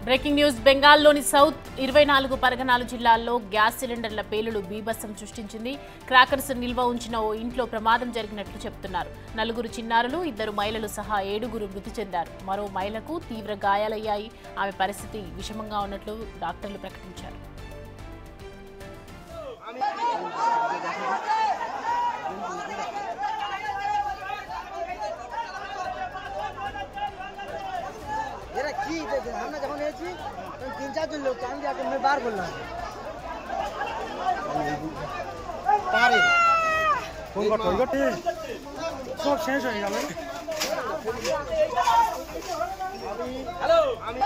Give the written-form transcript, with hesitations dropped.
Breaking news బెంగాల్లోని south 24 పరగనాలు జిల్లాల్లో gas సిలిండర్ల పేలుడు బీభత్సం సృష్టించింది. క్రాకర్స్ నిల్వ ఉంచిన ఓ ఇంట్లో ప్రమాదం జరిగినట్లు చెబుతున్నారు. 4 చిన్నారులు 2 మహిళలు సహా 7 మృతి చెందారు. మరో మహిళకు తీవ్ర గాయాలయ్యాయి. ఆమె పరిస్థితి విషమంగా ఉన్నట్లు డాక్టర్లు ప్రకటించారు. আমরা যখন এসেছি 3-4 জন লোক আমি যাকে আমি বার করলাম পারে ফোন করতে সব শেষ হয়ে গেল। হ্যালো আমি